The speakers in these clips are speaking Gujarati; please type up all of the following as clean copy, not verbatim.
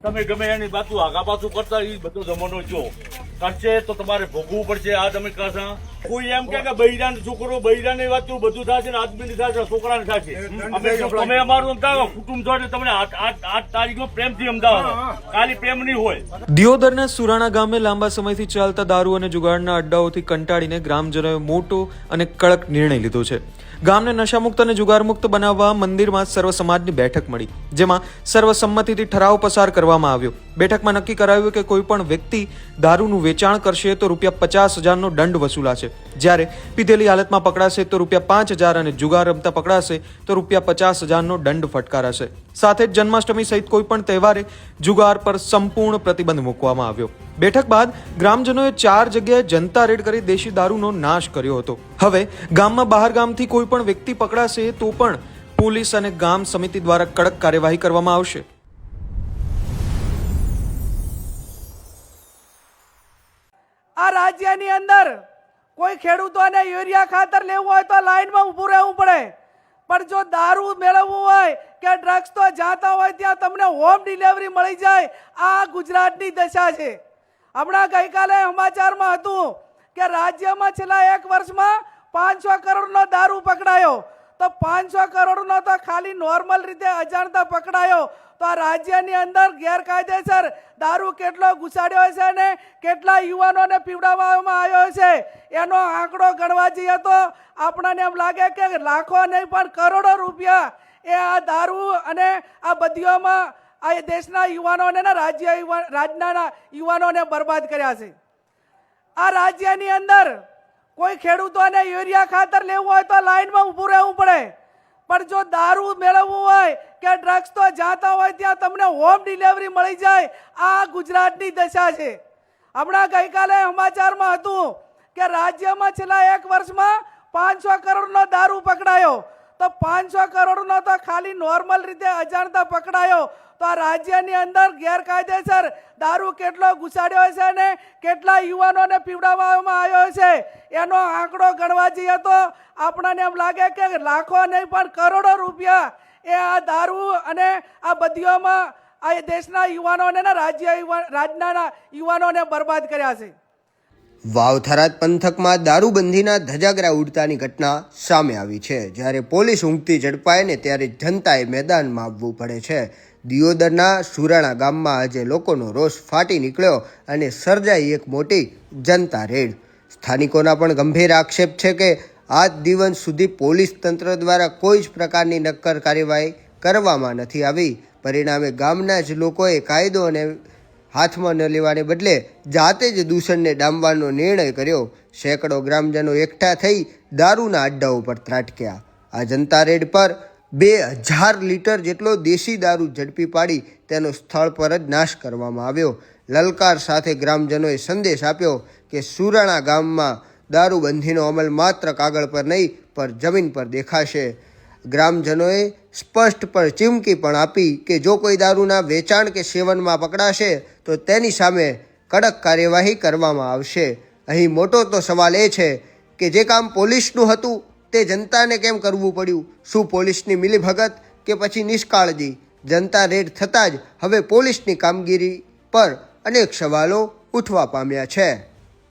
તમે ગમે એની બાજુ આગા પાછું કરતા એ બધો જમાનો જો કરશે તો તમારે ભોગવવું પડશે. આ તમે કહો કોઈ એમ કે બૈરાન છોકરો બૈરાની વાત બધું થશે ને આદમીની થશે છોકરાને થશે. તમે અમારું અમદાવાદ કુટુંબ છો એટલે તમને 8 તારીખનો પ્રેમથી અમદાવાદ ખાલી પ્રેમ નહીં હોય. દિયોદરના સુરાણા ગામે લાંબા સમયથી ચાલતા દારૂ અને જુગારના અડ્ડાઓથી કંટાળીને ગ્રામજનોએ મોટો અને કડક નિર્ણય લીધો છે. ગામને નશામુક્ત અને જુગારમુક્ત બનાવવા મંદિરમાં સર્વ સમાજની બેઠક મળી, જેમાં સર્વસંમતિથી ઠરાવ પસાર કરવામાં આવ્યો. બેઠકમાં નક્કી કરાયું કે કોઈ પણ વ્યક્તિ દારૂનું વેચાણ કરશે તો ₹50,000નો દંડ વસૂલાશે, જ્યારે પીધેલી હાલતમાં પકડાશે તો ₹5,000 અને જુગાર રમતા પકડાશે તો ₹50,000નો દંડ ફટકારાશે. સાથે જ જન્માષ્ટમી સહિત કોઈ પણ તહેવારે જુગાર પર સંપૂર્ણ પ્રતિબંધ મૂકવામાં આવ્યો. બેઠક બાદ ગ્રામજનોએ 4 જગ્યાએ જનતા રેડ કરી દેશી દારૂનો નાશ કર્યો હતો. હવે ગામમાં બહાર ગામથી કોઈ પણ વ્યક્તિ પકડાશે તો પણ પોલીસ અને ગામ સમિતિ દ્વારા કડક કાર્યવાહી કરવામાં આવશે. આ રાજ્યની અંદર કોઈ ખેડૂતોને યુરિયા ખાતર લેવું હોય તો લાઈનમાં ઊભું રહેવું પડે, પણ જો દારૂ મેળવવું હોય કે ડ્રગ્સ તો જાતા હોય ત્યાં તમને હોમ ડિલિવરી મળી જાય. આ ગુજરાતની દશા છે. હમણાં ગઈકાલે સમાચારમાં હતું કે રાજ્યમાં છેલ્લા 1 વર્ષમાં 500 કરોડનો દારૂ પકડાયો. તો 500 કરોડનો તો ખાલી નોર્મલ રીતે અજાણતા પકડાયો, તો આ રાજ્યની અંદર ગેરકાયદેસર દારૂ કેટલો ઘુસાડ્યો છે ને કેટલા યુવાનોને પીવડાવવામાં આવ્યો છે એનો આંકડો ગણવા જઈએ તો આપણને એમ લાગે કે લાખો નહીં પણ કરોડો રૂપિયા એ આ દારૂ અને આ બધીઓમાં આ દેશના યુવાનોને રાજ્યના યુવાનોને બરબાદ કર્યા છે. આ રાજ્યની અંદર કોઈ ખેડૂતોને યુરિયા ખાતર લેવું હોય તો લાઈનમાં ઊભું રહેવું પડે, પણ જો દારૂ મેળવવું હોય કે ડ્રગ્સ તો જાતા હોય ત્યાં તમને હોમ ડિલિવરી મળી જાય. આ ગુજરાતની દશા છે. હમણાં ગઈકાલે સમાચારમાં હતું કે રાજ્યમાં છેલ્લા 1 વર્ષમાં 500 કરોડનો દારૂ પકડાયો. તો 500 કરોડનો તો ખાલી નોર્મલ રીતે અજાણતા પકડાયો, તો આ રાજ્યની અંદર ગેરકાયદેસર દારૂ કેટલો ઘુસાડ્યો છે ને કેટલા યુવાનોને પીવડાવવામાં આવ્યો છે એનો આંકડો ગણવા જઈએ તો આપણને એમ લાગે કે લાખો નહીં પણ કરોડો રૂપિયા એ આ દારૂ અને આ બધીઓમાં આ દેશના યુવાનોને રાજ્યના યુવાનોને બરબાદ કર્યા છે. વાવ-થરાદ પંથકમાં દારૂબંધીના ધજાગરા ઉડતાની ઘટના સામે આવી છે. જ્યારે પોલીસ ઊંઘતી ઝડપાય ને ત્યારે જનતાએ મેદાનમાં આવવું પડે છે. દિયોદરના સુરાણા ગામમાં આજે લોકોનો રોષ ફાટી નીકળ્યો અને સર્જાઈ એક મોટી જનતા રેડ. સ્થાનિકોના પણ ગંભીર આક્ષેપ છે કે આજ દિવસ સુધી પોલીસ તંત્ર દ્વારા કોઈ જ પ્રકારની નક્કર કાર્યવાહી કરવામાં નથી આવી. પરિણામે ગામના જ લોકોએ કાયદો અને હાથમાં ન લેવાને બદલે જાતે જ દૂષણને ડામવાનો નિર્ણય કર્યો. સેંકડો ગ્રામજનો એકઠા થઈ દારૂના અડ્ડાઓ પર ત્રાટક્યા. આ જનતા રેડ પર 2000 લીટર જેટલો દેશી દારૂ ઝડપી પાડી તેનો સ્થળ પર જ નાશ કરવામાં આવ્યો. લલકાર સાથે ગ્રામજનોએ સંદેશ આપ્યો કે સુરાણા ગામમાં દારૂબંધીનો અમલ માત્ર કાગળ પર નહીં પણ જમીન પર દેખાશે. ગ્રામજનોએ સ્પષ્ટ પર ચીમકી પણ આપી કે જો કોઈ દારૂના વેચાણ કે સેવનમાં પકડાશે તો તેની સામે કડક કાર્યવાહી કરવામાં આવશે. અહીં મોટો તો સવાલ એ છે કે જે કામ પોલીસનું હતું તે જનતાને કેમ કરવું પડ્યું? શું પોલીસની મિલીભગત કે પછી નિષ્કાળજી? જનતા રેડ થતાં જ હવે પોલીસની કામગીરી પર અનેક સવાલો ઉઠવા પામ્યા છે.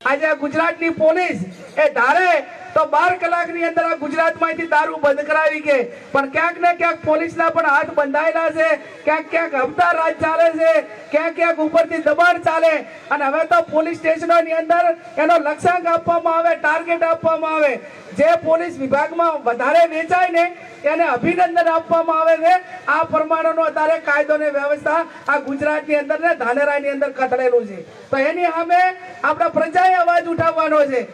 આજે ગુજરાતની પોલીસ એ ધારે તો 12 કલાકની અંદર આ ગુજરાતમાંથી દારૂ બંધ કરાવી કે, પણ ક્યાંક ને ક્યાંક પોલીસના પણ હાથ બંધાયેલા છે. ક્યાંક હપ્તા રાજ ચાલે છે, ક્યાંક ઉપરથી દબાણ ચાલે. અને હવે તો પોલીસ સ્ટેશનોની અંદર એનો લક્ષ્યાંક આપવામાં આવે, ટાર્ગેટ આપવામાં આવે. જે પોલીસ વિભાગમાં વધારે વેચાય ને એને અભિનંદન આપવામાં આવે છે. આ પ્રમાણેનો અત્યારે કાયદો ને વ્યવસ્થા આ ગુજરાતની અંદર ને ધાનેરાની અંદર કથળેલું છે. તો એની સામે આપણા પ્રજાએ અવાજ ઉઠાવવાનો છે.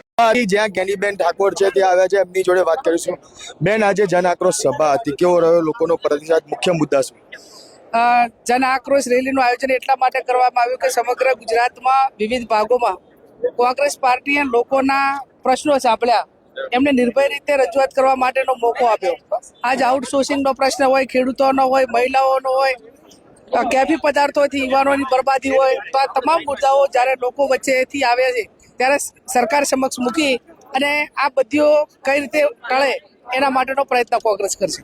જ્યાં જ્ઞાનીબેન ઠાકોર છે ત્યાં આવ્યા છે, એમની જોડે વાત કરીશું. બેન, આજે જન આક્રોશ સભા હતી, કેવો રહ્યો લોકોનો પ્રતિસાદ? મુખ્ય મુદ્દા શું? જન આક્રોશ રેલીનું આયોજન એટલા માટે કરવામાં આવ્યું કે સમગ્ર ગુજરાતમાં વિવિધ ભાગોમાં કોંગ્રેસ પાર્ટીએ લોકોના પ્રશ્નો સાંભળ્યા, એમને નિર્ભય રીતે રજૂઆત કરવા માટેનો મોકો આપ્યો. આજ આઉટસોર્સિંગનો પ્રશ્ન હોય, ખેડૂતોનો હોય, મહિલાઓનો હોય, કેફી પદાર્થોથી યુવાનોની બરબાદી હોય, તો આ તમામ મુદ્દાઓ જ્યારે લોકો વચ્ચેથી આવે છે ત્યારે સરકાર સમક્ષ મૂકી અને આ બધીઓ કઈ રીતે ટળે એના માટેનો પ્રયત્ન કોંગ્રેસ કરશે.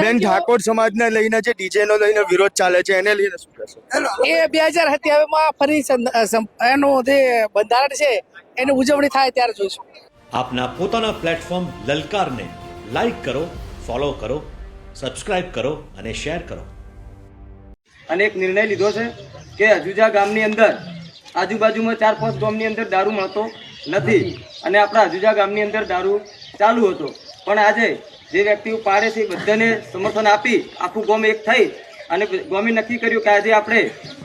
બેન ઠાકોર સમાજને લઈને જે ડીજે નો લઈને વિરોધ ચાલે છે એને લઈને શું કહેશો? એ 2027 ફરી એનું જે બંધારણ છે એની ઉજવણી થાય ત્યારે જોઈશું. આપના પોતાના પ્લેટફોર્મ લલકારને લાઈક કરો, ફોલો કરો, સબસ્ક્રાઇબ કરો અને શેર કરો. અને એક નિર્ણય લીધો છે કે અજુજા ગામની અંદર આજુબાજુમાં 4-5 ગામની અંદર દારૂ મળતો નથી અને આપણા અજુજા ગામની અંદર દારૂ ચાલુ હતો. પણ આજે જે વ્યક્તિઓ પાડે છે એ બધાને સમર્થન આપી આખું ગામ એક થઈ અને ગામે નક્કી કર્યું કે આજે આપણે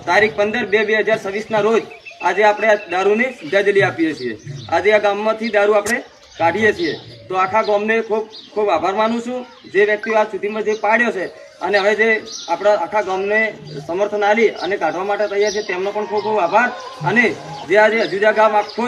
તારીખ 15/2/2026 રોજ આજે આપણે આ દારૂની સિદ્ધાંજલિ આપીએ છીએ. આજે આ ગામમાંથી દારૂ આપણે કાઢીએ છીએ. તો આખા ગામને ખૂબ ખૂબ આભાર માનું છું જે વ્યક્તિઓ આજ સુધીમાં જે પાડ્યો છે અને હવે જે આપણા આખા ગામને સમર્થન આપી અને કાઢવા માટે તૈયાર છે તેમનો પણ ખૂબ ખૂબ આભાર. અને જે આજે અજુજા ગામ આખો